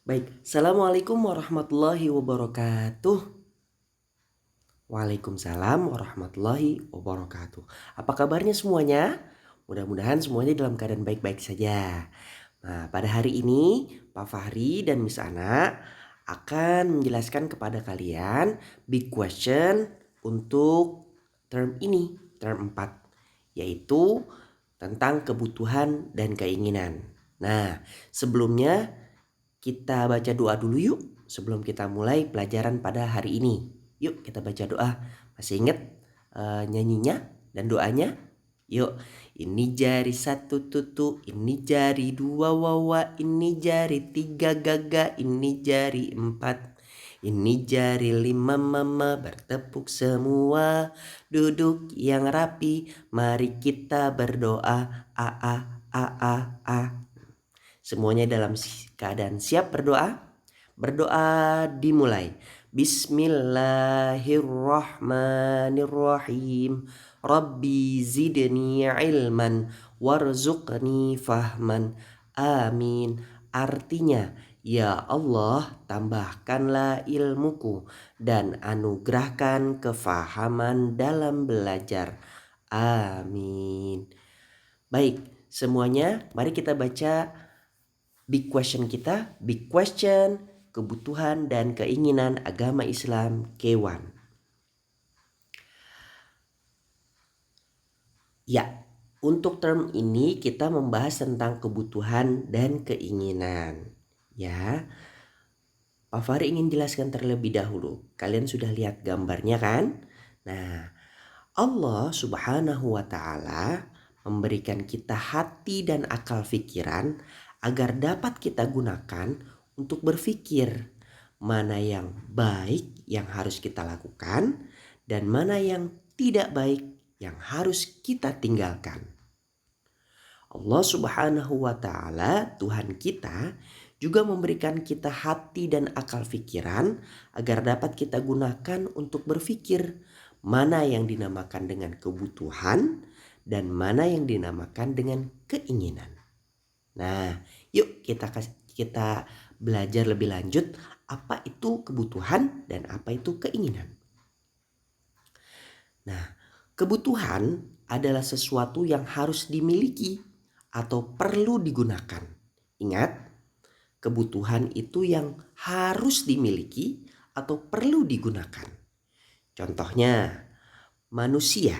Baik, Assalamualaikum warahmatullahi wabarakatuh. Waalaikumsalam warahmatullahi wabarakatuh. Apa kabarnya semuanya? Mudah-mudahan semuanya dalam keadaan baik-baik saja. Nah, pada hari ini Pak Fahri dan Miss Ana akan menjelaskan kepada kalian big question untuk term ini, term 4, yaitu tentang kebutuhan dan keinginan. Nah, sebelumnya kita baca doa dulu yuk sebelum kita mulai pelajaran pada hari ini. Yuk kita baca doa. Masih ingat nyanyinya dan doanya? Yuk, ini jari satu tutu, ini jari dua wawa, ini jari tiga gaga, ini jari empat. Ini jari lima mama, bertepuk semua, duduk yang rapi, mari kita berdoa. A a a a a. Semuanya dalam keadaan siap berdoa? Berdoa dimulai. Bismillahirrahmanirrahim. Rabbi zidni ilman warzuqni fahman. Amin. Artinya, ya Allah, tambahkanlah ilmuku dan anugerahkan kefahaman dalam belajar. Amin. Baik, semuanya mari kita baca big question kita. Big question, kebutuhan dan keinginan agama Islam K1. Ya, untuk term ini kita membahas tentang kebutuhan dan keinginan. Ya, Pak Fahri ingin jelaskan terlebih dahulu. Kalian sudah lihat gambarnya kan? Nah, Allah Subhanahu wa Ta'ala memberikan kita hati dan akal pikiran agar dapat kita gunakan untuk berpikir mana yang baik yang harus kita lakukan dan mana yang tidak baik yang harus kita tinggalkan. Allah Subhanahu wa Ta'ala, Tuhan kita, juga memberikan kita hati dan akal pikiran agar dapat kita gunakan untuk berpikir mana yang dinamakan dengan kebutuhan dan mana yang dinamakan dengan keinginan. Nah, yuk kita belajar lebih lanjut apa itu kebutuhan dan apa itu keinginan. Nah, kebutuhan adalah sesuatu yang harus dimiliki atau perlu digunakan. Ingat, kebutuhan itu yang harus dimiliki atau perlu digunakan. Contohnya, manusia.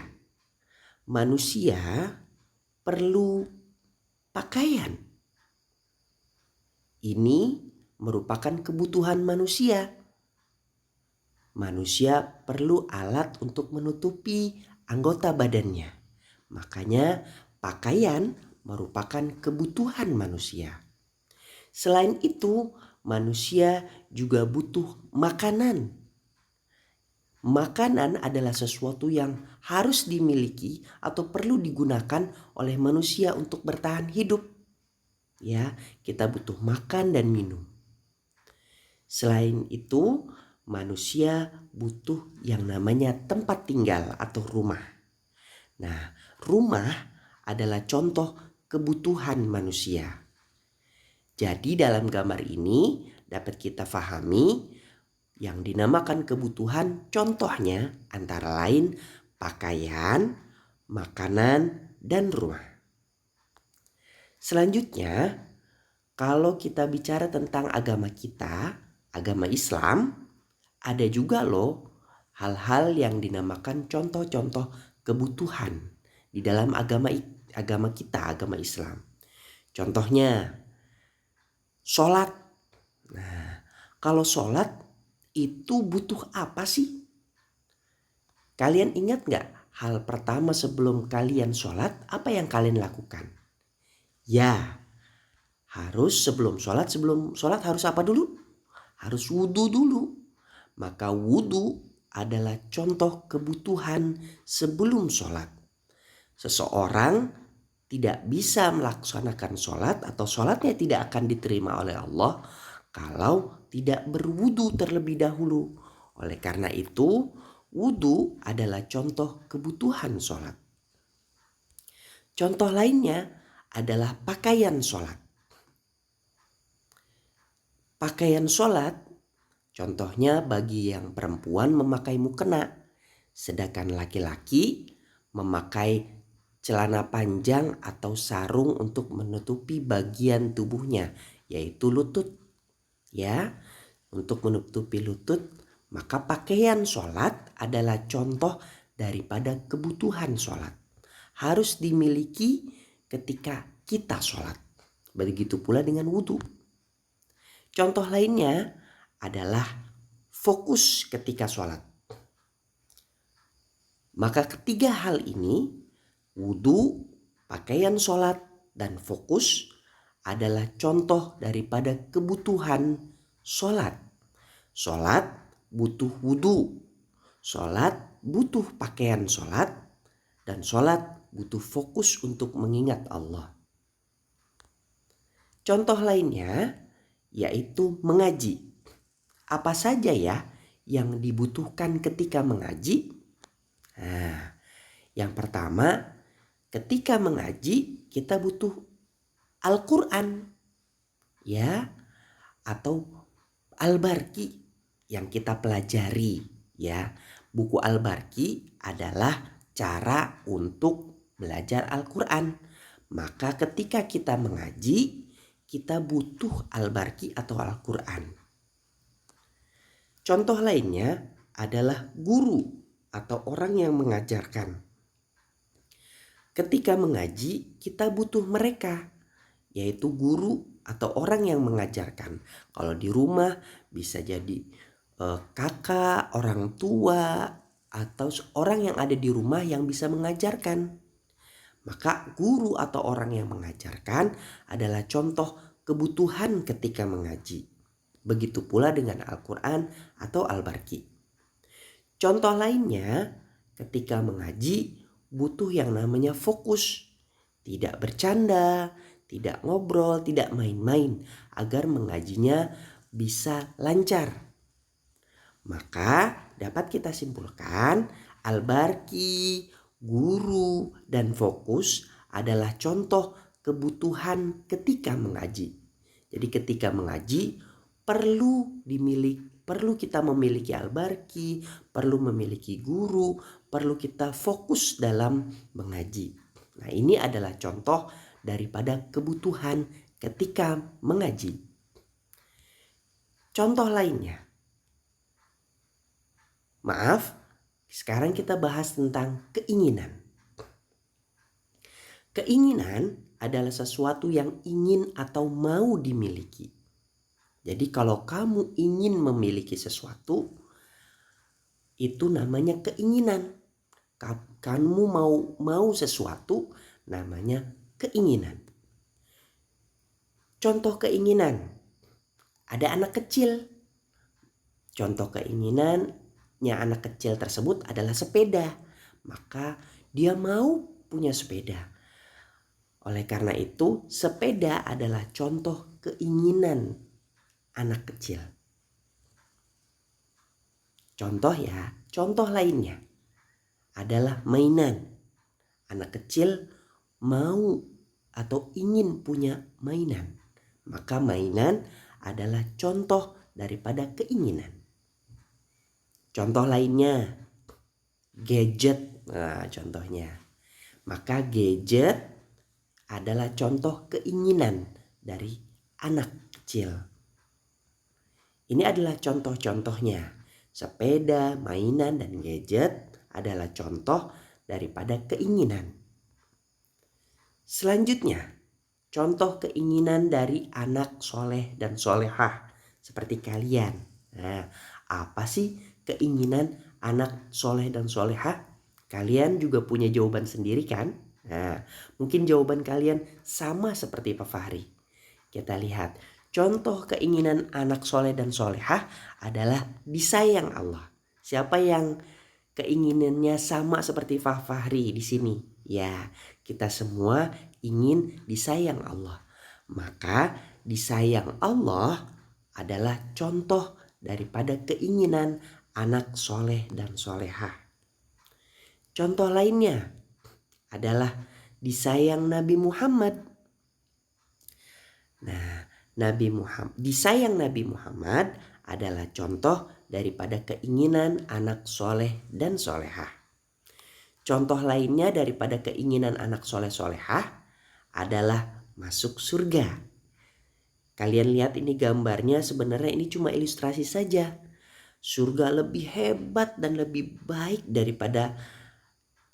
Manusia perlu pakaian. Ini merupakan kebutuhan manusia. Manusia perlu alat untuk menutupi anggota badannya. Makanya pakaian merupakan kebutuhan manusia. Selain itu, manusia juga butuh makanan. Makanan adalah sesuatu yang harus dimiliki atau perlu digunakan oleh manusia untuk bertahan hidup. Ya, kita butuh makan dan minum. Selain itu, manusia butuh yang namanya tempat tinggal atau rumah. Nah, rumah adalah contoh kebutuhan manusia. Jadi dalam gambar ini dapat kita pahami yang dinamakan kebutuhan, contohnya antara lain pakaian, makanan, dan rumah. Selanjutnya, kalau kita bicara tentang agama kita, agama Islam, ada juga loh hal-hal yang dinamakan contoh-contoh kebutuhan di dalam agama kita, agama Islam. Contohnya, sholat. Nah, kalau sholat itu butuh apa sih? Kalian ingat gak hal pertama sebelum kalian sholat apa yang kalian lakukan? Ya, sebelum sholat harus apa dulu? Harus wudhu dulu. Maka wudhu adalah contoh kebutuhan sebelum sholat. Seseorang tidak bisa melaksanakan sholat atau sholatnya tidak akan diterima oleh Allah kalau tidak berwudu terlebih dahulu. Oleh karena itu, wudu adalah contoh kebutuhan sholat. Contoh lainnya adalah pakaian sholat. Pakaian sholat, contohnya bagi yang perempuan memakai mukena, sedangkan laki-laki memakai celana panjang atau sarung untuk menutupi bagian tubuhnya, yaitu lutut. Ya, untuk menutupi lutut, maka pakaian sholat adalah contoh daripada kebutuhan sholat. Harus dimiliki ketika kita sholat. Begitu pula dengan wudhu. Contoh lainnya adalah fokus ketika sholat. Maka ketiga hal ini, wudhu, pakaian sholat, dan fokus adalah contoh daripada kebutuhan sholat. Sholat butuh wudhu, sholat butuh pakaian sholat, dan sholat butuh fokus untuk mengingat Allah. Contoh lainnya yaitu mengaji. Apa saja ya yang dibutuhkan ketika mengaji? Nah, yang pertama, ketika mengaji kita butuh Al-Quran, ya, atau Al-Barqi yang kita pelajari, ya. Buku Al-Barqi adalah cara untuk belajar Al-Quran. Maka ketika kita mengaji, kita butuh Al-Barqi atau Al-Quran. Contoh lainnya adalah guru atau orang yang mengajarkan. Ketika mengaji, kita butuh mereka, yaitu guru atau orang yang mengajarkan. Kalau di rumah bisa jadi kakak, orang tua, atau orang yang ada di rumah yang bisa mengajarkan. Maka guru atau orang yang mengajarkan adalah contoh kebutuhan ketika mengaji. Begitu pula dengan Al-Quran atau Al-Barqi. Contoh lainnya, ketika mengaji butuh yang namanya fokus. Tidak bercanda, tidak ngobrol, tidak main-main, agar mengajinya bisa lancar. Maka dapat kita simpulkan, Al-Barqi, guru, dan fokus adalah contoh kebutuhan ketika mengaji. Jadi ketika mengaji perlu kita memiliki Al-Barqi, perlu memiliki guru, perlu kita fokus dalam mengaji. Nah, ini adalah contoh daripada kebutuhan ketika mengaji. Contoh lainnya. Maaf, sekarang kita bahas tentang keinginan. Keinginan adalah sesuatu yang ingin atau mau dimiliki. Jadi kalau kamu ingin memiliki sesuatu, itu namanya keinginan. Kamu mau sesuatu, namanya keinginan. Contoh keinginan, ada anak kecil. Contoh keinginannya anak kecil tersebut adalah sepeda. Maka dia mau punya sepeda. Oleh karena itu, sepeda adalah contoh keinginan anak kecil. Contoh lainnya adalah mainan. Anak kecil mau atau ingin punya mainan. Maka mainan adalah contoh daripada keinginan. Contoh lainnya, gadget. Nah, contohnya. Maka gadget adalah contoh keinginan dari anak kecil. Ini adalah contoh-contohnya. Sepeda, mainan, dan gadget adalah contoh daripada keinginan. Selanjutnya, contoh keinginan dari anak soleh dan solehah seperti kalian. Nah, apa sih keinginan anak soleh dan solehah? Kalian juga punya jawaban sendiri kan? Nah, mungkin jawaban kalian sama seperti Pak Fahri. Kita lihat, contoh keinginan anak soleh dan solehah adalah disayang Allah. Siapa yang keinginannya sama seperti Pak Fahri di sini? Ya, kita semua ingin disayang Allah. Maka disayang Allah adalah contoh daripada keinginan anak soleh dan solehah. Contoh lainnya adalah disayang Nabi Muhammad. Nah, disayang Nabi Muhammad adalah contoh daripada keinginan anak soleh dan solehah. Contoh lainnya daripada keinginan anak soleh solehah adalah masuk surga. Kalian lihat ini gambarnya, sebenarnya ini cuma ilustrasi saja. Surga lebih hebat dan lebih baik daripada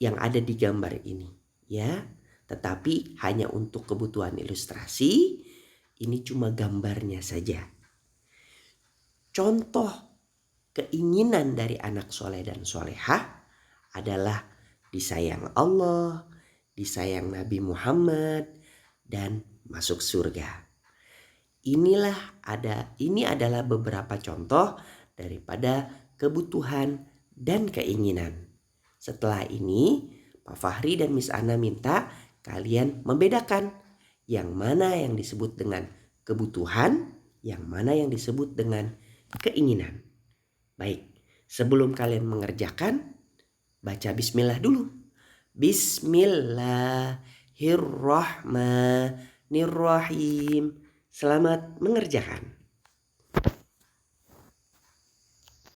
yang ada di gambar ini, ya. Tetapi hanya untuk kebutuhan ilustrasi, ini cuma gambarnya saja. Contoh keinginan dari anak soleh dan solehah adalah disayang Allah, disayang Nabi Muhammad, dan masuk surga. Ini adalah beberapa contoh daripada kebutuhan dan keinginan. Setelah ini, Pak Fahri dan Miss Ana minta kalian membedakan yang mana yang disebut dengan kebutuhan, yang mana yang disebut dengan keinginan. Baik, sebelum kalian mengerjakan, baca bismillah dulu. Bismillahirrahmanirrahim. Selamat mengerjakan.